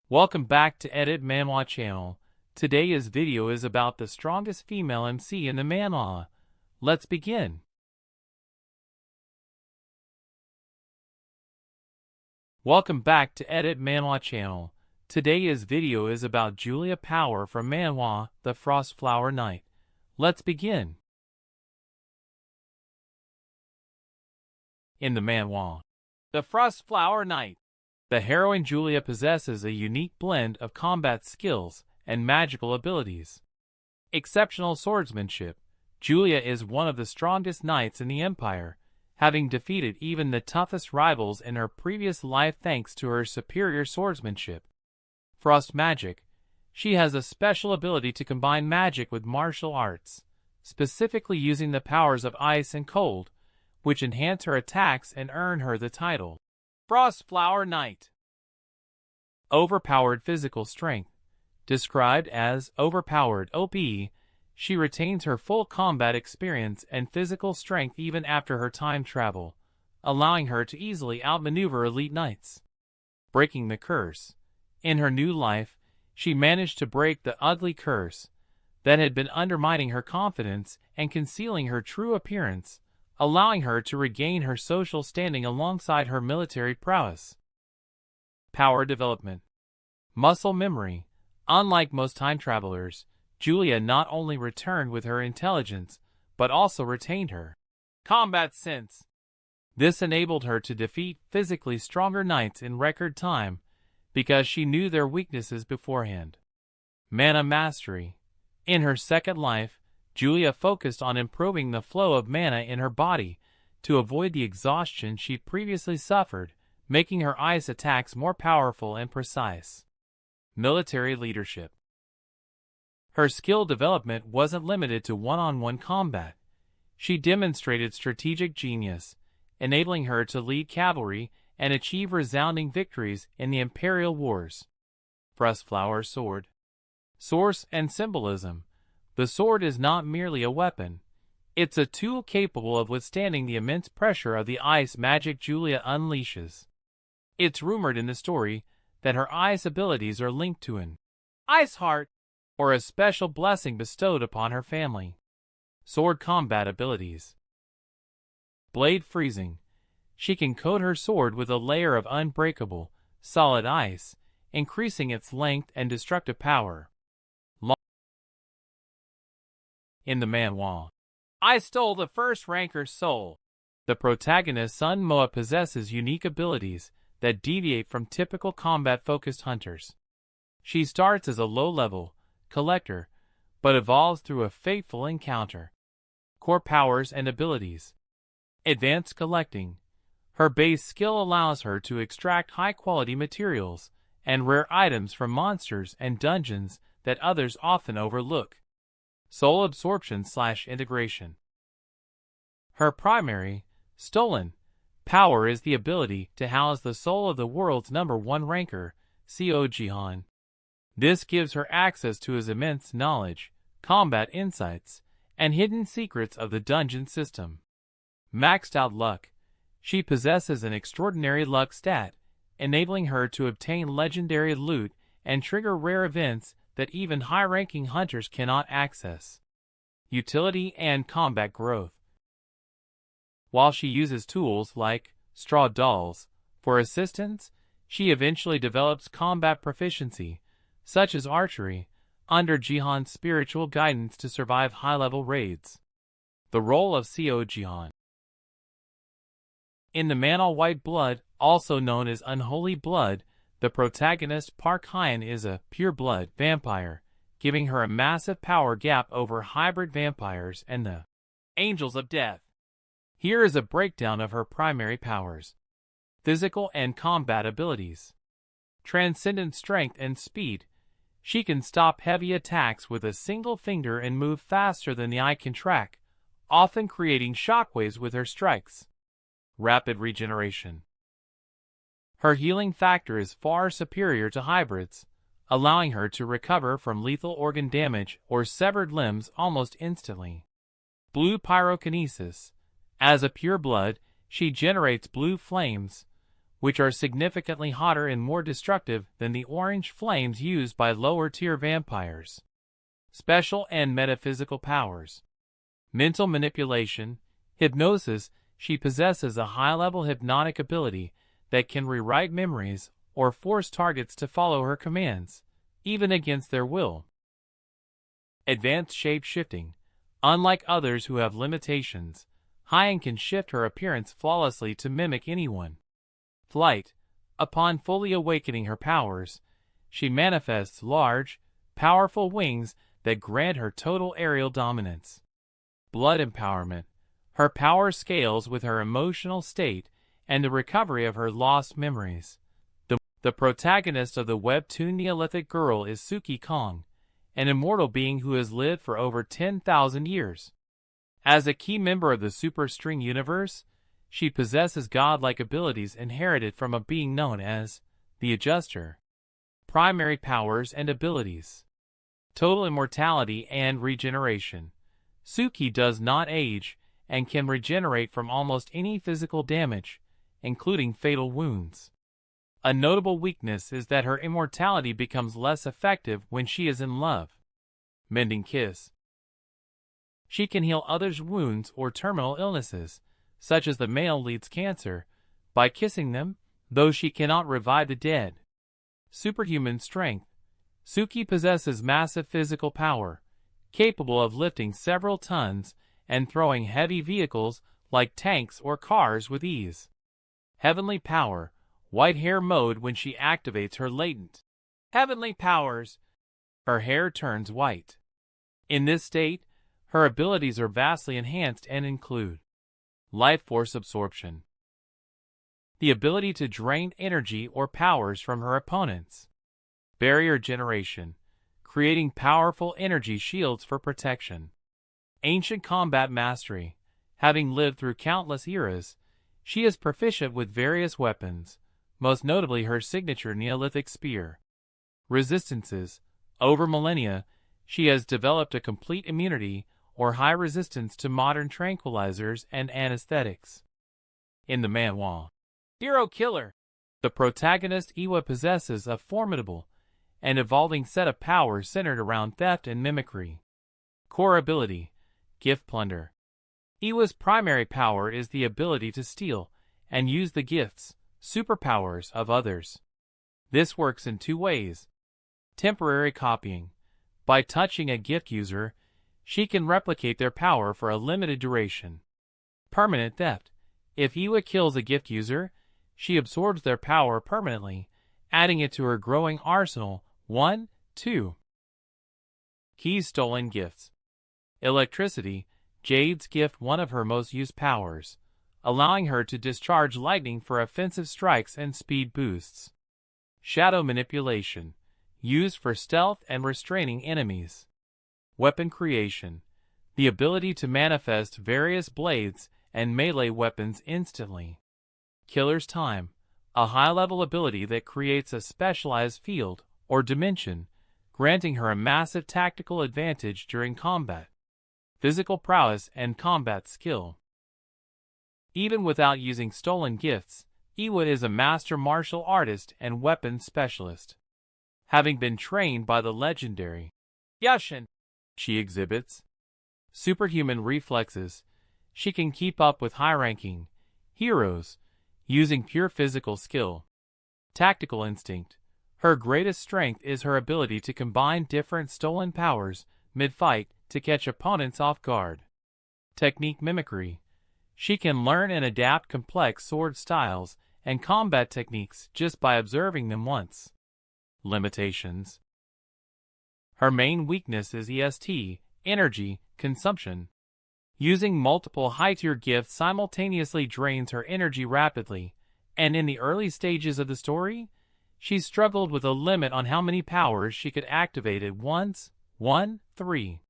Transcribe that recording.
Welcome back to Edit Manhwa channel. Today's video is about the strongest female MC in the manhwa. Let's begin. Welcome back to Edit Manhwa channel. Today's video is about Julia Power from manhwa The Frost Flower Knight. Let's begin. In the manhwa The Frost Flower Knight, the heroine Julia possesses a unique blend of combat skills and magical abilities. Exceptional swordsmanship, Julia is one of the strongest knights in the Empire, having defeated even the toughest rivals in her previous life thanks to her superior swordsmanship. Frost magic, she has a special ability to combine magic with martial arts, specifically using the powers of ice and cold, which enhance her attacks and earn her the title Frost Flower Knight. Overpowered physical strength, described as overpowered OP, she retains her full combat experience and physical strength even after her time travel, allowing her to easily outmaneuver elite knights. Breaking the curse. In her new life, she managed to break the ugly curse that had been undermining her confidence and concealing her true appearance, allowing her to regain her social standing alongside her military prowess. Power development. Muscle memory. Unlike most time travelers, Julia not only returned with her intelligence, but also retained her combat sense. This enabled her to defeat physically stronger knights in record time, because she knew their weaknesses beforehand. Mana mastery. In her second life, Julia focused on improving the flow of mana in her body to avoid the exhaustion she previously suffered, making her ice attacks more powerful and precise. Military leadership. Her skill development wasn't limited to one-on-one combat. She demonstrated strategic genius, enabling her to lead cavalry and achieve resounding victories in the Imperial Wars. Frostflower Sword. Source and symbolism. The sword is not merely a weapon. It's a tool capable of withstanding the immense pressure of the ice magic Julia unleashes. It's rumored in the story that her ice abilities are linked to an ice heart, or a special blessing bestowed upon her family. Sword combat abilities. Blade freezing. She can coat her sword with a layer of unbreakable, solid ice, increasing its length and destructive power. In the manhwa, I Stole the First Ranker's Soul. The protagonist Sun Moa possesses unique abilities that deviate from typical combat-focused hunters. She starts as a low-level collector, but evolves through a fateful encounter. Core powers and abilities. Advanced collecting. Her base skill allows her to extract high-quality materials and rare items from monsters and dungeons that others often overlook. Soul absorption/integration. Her primary, stolen, power is the ability to house the soul of the world's #1 ranker, Co Jihan. This gives her access to his immense knowledge, combat insights, and hidden secrets of the dungeon system. Maxed out luck. She possesses an extraordinary luck stat, enabling her to obtain legendary loot and trigger rare events that even high-ranking hunters cannot access. Utility and combat growth. While she uses tools like straw dolls for assistance, she eventually develops combat proficiency, such as archery, under Jihan's spiritual guidance to survive high-level raids. The role of Co Jihan. In the manhwa White Blood, also known as Unholy Blood, the protagonist Park Hyen is a pure-blood vampire, giving her a massive power gap over hybrid vampires and the Angels of Death. Here is a breakdown of her primary powers. Physical and combat abilities. Transcendent strength and speed. She can stop heavy attacks with a single finger and move faster than the eye can track, often creating shockwaves with her strikes. Rapid regeneration. Her healing factor is far superior to hybrids, allowing her to recover from lethal organ damage or severed limbs almost instantly. Blue pyrokinesis. As a pure blood, she generates blue flames, which are significantly hotter and more destructive than the orange flames used by lower-tier vampires. Special and metaphysical powers. Mental manipulation, hypnosis. She possesses a high-level hypnotic ability that can rewrite memories or force targets to follow her commands, even against their will. Advanced shape-shifting. Unlike others who have limitations, Hyen can shift her appearance flawlessly to mimic anyone. Flight. Upon fully awakening her powers, she manifests large, powerful wings that grant her total aerial dominance. Blood empowerment. Her power scales with her emotional state and the recovery of her lost memories. The protagonist of the webtoon Neolithic Girl is Suki Kong, an immortal being who has lived for over 10,000 years. As a key member of the Super String universe, she possesses godlike abilities inherited from a being known as the Adjuster. Primary powers and abilities. Total immortality and regeneration. Suki does not age and can regenerate from almost any physical damage, including fatal wounds. A notable weakness is that her immortality becomes less effective when she is in love. Mending kiss. She can heal others' wounds or terminal illnesses, such as the male lead's cancer, by kissing them, though she cannot revive the dead. Superhuman strength. Suki possesses massive physical power, capable of lifting several tons and throwing heavy vehicles like tanks or cars with ease. Heavenly power. White hair mode. When she activates her latent heavenly powers, her hair turns white. In this state, her abilities are vastly enhanced and include life force absorption, the ability to drain energy or powers from her opponents, barrier generation, creating powerful energy shields for protection, ancient combat mastery. Having lived through countless eras, she is proficient with various weapons, most notably her signature Neolithic spear. Resistances. Over millennia, she has developed a complete immunity or high resistance to modern tranquilizers and anesthetics. In the manhwa Hero Killer, the protagonist Iwa possesses a formidable and evolving set of powers centered around theft and mimicry. Core ability, gift plunder. Iwa's primary power is the ability to steal and use the gifts, superpowers of others. This works in two ways. Temporary copying. By touching a gift user, she can replicate their power for a limited duration. Permanent theft. If Iwa kills a gift user, she absorbs their power permanently, adding it to her growing arsenal. 1, 2. Keys stolen gifts. Electricity. Jade's gift one of her most used powers, allowing her to discharge lightning for offensive strikes and speed boosts. Shadow manipulation. Used for stealth and restraining enemies. Weapon creation. The ability to manifest various blades and melee weapons instantly. Killer's time. A high-level ability that creates a specialized field or dimension, granting her a massive tactical advantage during combat. Physical prowess and combat skill. Even without using stolen gifts, Iwa is a master martial artist and weapons specialist. Having been trained by the legendary Yushin, she exhibits superhuman reflexes. She can keep up with high-ranking heroes using pure physical skill. Tactical instinct. Her greatest strength is her ability to combine different stolen powers mid-fight to catch opponents off guard. Technique mimicry. She can learn and adapt complex sword styles and combat techniques just by observing them once. Limitations. Her main weakness is EST, energy consumption. Using multiple high-tier gifts simultaneously drains her energy rapidly, and in the early stages of the story, she struggled with a limit on how many powers she could activate at once. 1, 3.